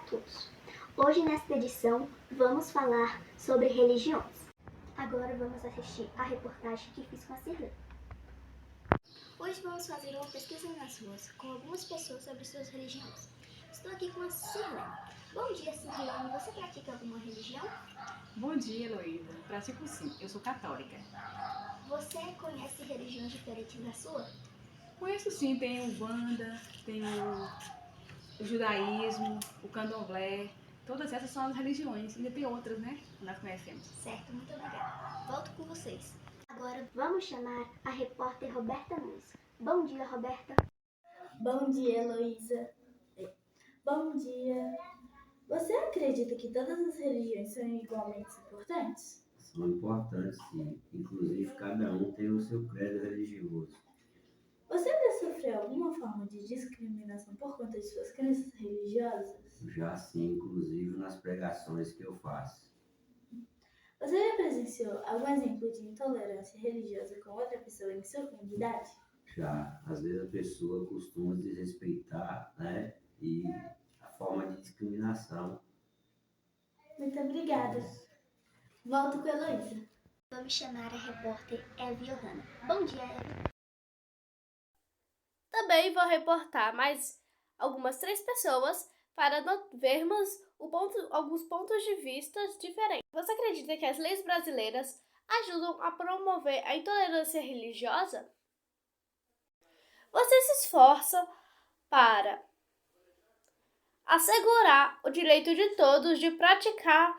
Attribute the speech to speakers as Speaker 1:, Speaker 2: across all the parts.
Speaker 1: todos. Hoje, nesta edição, vamos falar sobre religiões. Agora vamos assistir a reportagem que fiz com a Cirlane. Hoje vamos fazer uma pesquisa nas ruas com algumas pessoas sobre suas religiões. Estou aqui com a Cirlane. Bom dia, Cirlane. Você pratica alguma religião?
Speaker 2: Bom dia, Heloísa. Pratico sim. Eu sou católica.
Speaker 1: Você conhece religiões diferentes da sua?
Speaker 2: Conheço sim. Tem o Wanda, tem o judaísmo, o candomblé. Todas essas são as religiões. Ainda tem outras, né? Que nós conhecemos.
Speaker 1: Certo, muito obrigada. Volto com vocês. Agora vamos chamar a repórter Roberta Nunes. Bom dia, Roberta.
Speaker 3: Bom dia, Heloísa. Bom dia. Você acredita que todas as religiões são igualmente importantes?
Speaker 4: São importantes, sim. Inclusive, cada um tem o seu credo religioso.
Speaker 3: Você já sofreu alguma forma de discriminação por conta de suas crenças religiosas?
Speaker 4: Já sim, inclusive nas pregações que eu faço.
Speaker 3: Você já presenciou algum exemplo de intolerância religiosa com outra pessoa em sua comunidade?
Speaker 4: Já, às vezes a pessoa costuma desrespeitar, né? E a forma de discriminação.
Speaker 3: Muito obrigada. Volto com a Heloísa.
Speaker 1: Vamos chamar a repórter Eve Johanna. Bom dia, Eve.
Speaker 5: Também vou reportar mais algumas 3 pessoas para vermos alguns pontos de vista diferentes. Você acredita que as leis brasileiras ajudam a promover a intolerância religiosa? Você se esforça para assegurar o direito de todos de praticar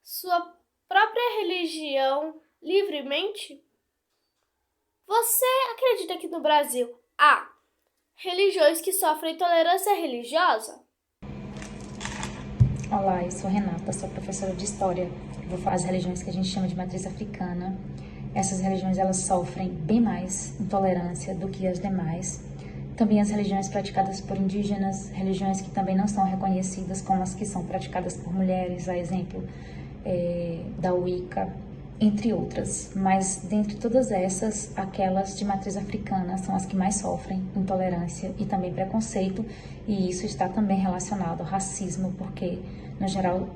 Speaker 5: sua própria religião livremente? Você acredita que no Brasil há religiões que sofrem intolerância religiosa?
Speaker 6: Olá, eu sou Renata, sou professora de História. Vou falar das religiões que a gente chama de matriz africana. Essas religiões elas sofrem bem mais intolerância do que as demais. Também as religiões praticadas por indígenas, religiões que também não são reconhecidas como as que são praticadas por mulheres, a exemplo da Wicca, entre outras. Mas dentre todas essas, aquelas de matriz africana são as que mais sofrem intolerância e também preconceito, e isso está também relacionado ao racismo, porque, no geral,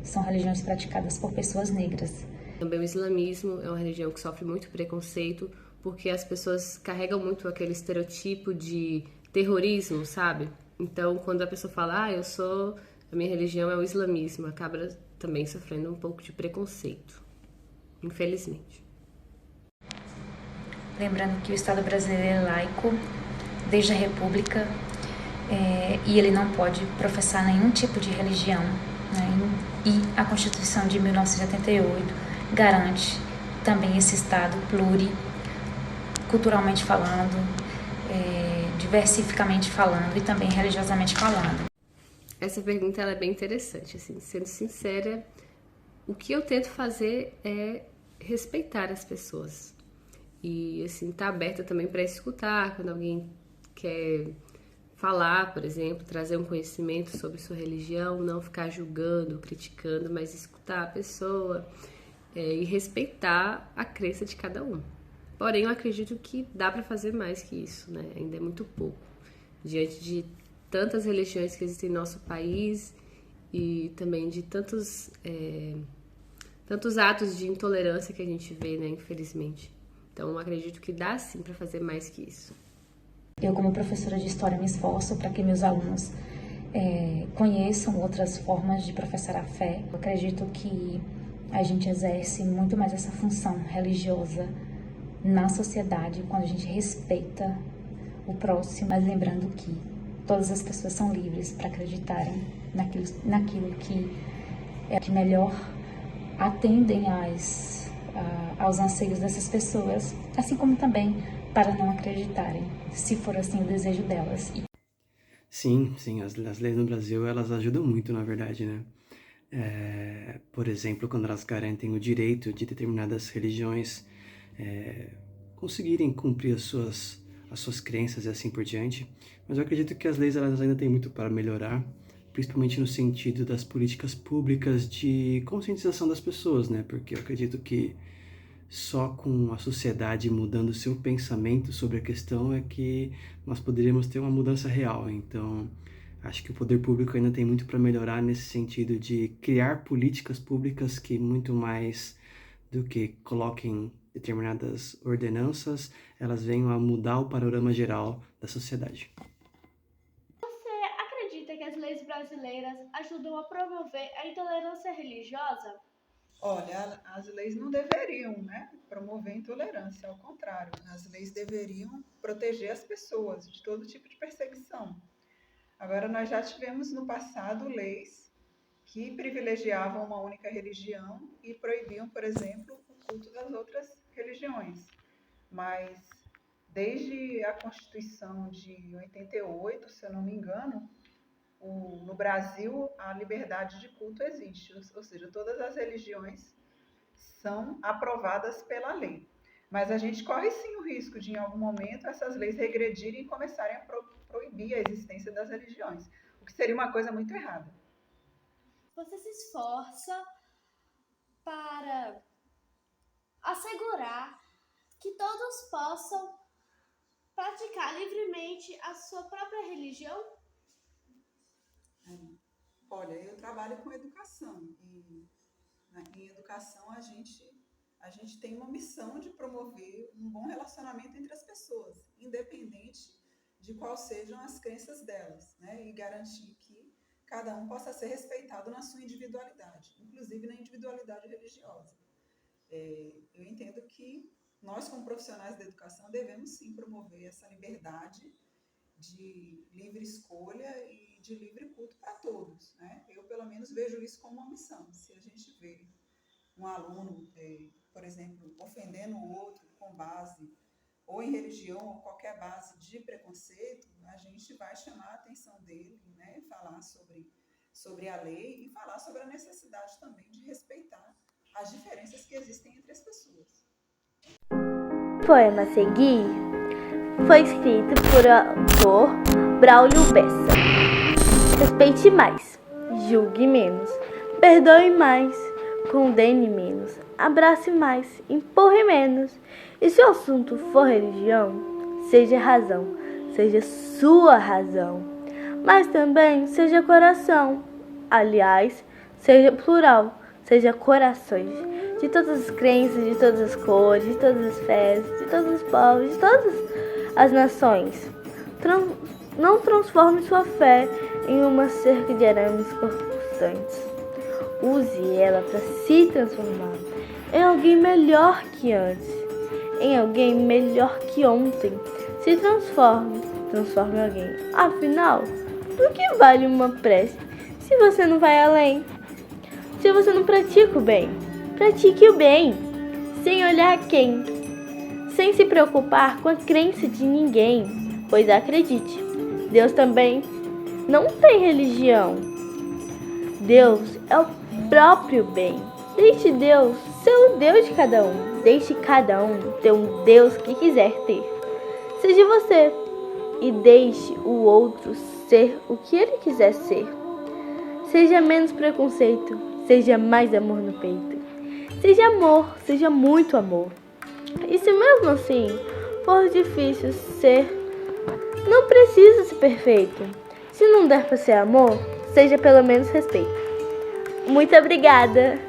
Speaker 6: são religiões praticadas por pessoas negras.
Speaker 7: Também o islamismo é uma religião que sofre muito preconceito, porque as pessoas carregam muito aquele estereotipo de terrorismo, sabe? Então, quando a pessoa fala, a minha religião é o islamismo, acaba também sofrendo um pouco de preconceito, infelizmente.
Speaker 6: Lembrando que o Estado brasileiro é laico desde a República, e ele não pode professar nenhum tipo de religião, né? E a Constituição de 1988 garante também esse Estado culturalmente falando, diversificamente falando e também religiosamente falando.
Speaker 7: Essa pergunta ela é bem interessante, assim, sendo sincera, o que eu tento fazer é respeitar as pessoas e assim tá aberta também para escutar quando alguém quer falar, por exemplo, trazer um conhecimento sobre sua religião, não ficar julgando, criticando, mas escutar a pessoa e respeitar a crença de cada um. Porém, eu acredito que dá para fazer mais que isso, né? Ainda é muito pouco diante de tantas religiões que existem no nosso país e também de tantos atos de intolerância que a gente vê, né, infelizmente. Então, eu acredito que dá sim para fazer mais que isso.
Speaker 6: Eu, como professora de História, me esforço para que meus alunos conheçam outras formas de professar a fé. Eu acredito que a gente exerce muito mais essa função religiosa na sociedade quando a gente respeita o próximo, mas lembrando que todas as pessoas são livres para acreditarem naquilo que melhor atendem aos anseios dessas pessoas, assim como também para não acreditarem, se for assim o desejo delas.
Speaker 8: Sim, as leis no Brasil, elas ajudam muito, na verdade, né? Por exemplo, quando elas garantem o direito de determinadas religiões conseguirem cumprir as suas crenças e assim por diante. Mas eu acredito que as leis elas ainda têm muito para melhorar, principalmente no sentido das políticas públicas de conscientização das pessoas, né? Porque eu acredito que só com a sociedade mudando seu pensamento sobre a questão é que nós poderíamos ter uma mudança real. Então, Acho que o poder público ainda tem muito para melhorar nesse sentido de criar políticas públicas que muito mais do que coloquem determinadas ordenanças, elas venham a mudar o panorama geral da sociedade.
Speaker 5: Você acredita que as leis brasileiras ajudam a promover a intolerância religiosa?
Speaker 9: Olha, as leis não deveriam, promover intolerância, ao contrário, as leis deveriam proteger as pessoas de todo tipo de perseguição. Agora, nós já tivemos no passado leis que privilegiavam uma única religião e proibiam, por exemplo, o culto das outras religiões. Mas, desde a Constituição de 88, se eu não me engano, no Brasil, a liberdade de culto existe, ou seja, todas as religiões são aprovadas pela lei. Mas a gente corre sim o risco de, em algum momento, essas leis regredirem e começarem a proibir a existência das religiões, o que seria uma coisa muito errada.
Speaker 5: Você se esforça para assegurar que todos possam praticar livremente a sua própria religião?
Speaker 9: Olha, eu trabalho com educação e em educação a gente tem uma missão de promover um bom relacionamento entre as pessoas, independente de quais sejam as crenças delas, e garantir que cada um possa ser respeitado na sua individualidade, inclusive na individualidade religiosa. Eu entendo que nós, como profissionais da educação, devemos sim promover essa liberdade de livre escolha e de livre culto para todos. Eu, pelo menos, vejo isso como uma missão. Se a gente vê um aluno, por exemplo, ofendendo o outro com base ou em religião ou qualquer base de preconceito, a gente vai chamar a atenção dele, falar sobre a lei e falar sobre a necessidade também de respeitar as diferenças que existem entre as pessoas.
Speaker 10: O poema a seguir foi escrito por autor Braulio Bessa. Respeite mais, julgue menos, perdoe mais, condene menos, abrace mais, empurre menos. E se o assunto for religião, seja razão, seja sua razão, mas também seja coração. Aliás, seja plural, seja corações, de todas as crenças, de todas as cores, de todas as fés, de todos os povos, de todas as nações. Não transforme sua fé em uma cerca de arames cortantes. Use ela para se transformar em alguém melhor que antes, em alguém melhor que ontem. Se transforme em alguém. Afinal, do que vale uma prece se você não vai além? Se você não pratica o bem, pratique o bem, sem olhar a quem, sem se preocupar com a crença de ninguém, pois acredite, Deus também não tem religião. Deus é o próprio bem. Deixe Deus ser o Deus de cada um. Deixe cada um ter um Deus que quiser ter. Seja você e deixe o outro ser o que ele quiser ser. Seja menos preconceito, seja mais amor no peito. Seja amor, seja muito amor. E se mesmo assim for difícil ser, não precisa ser perfeito. Se não der para ser amor, seja pelo menos respeito. Muito obrigada!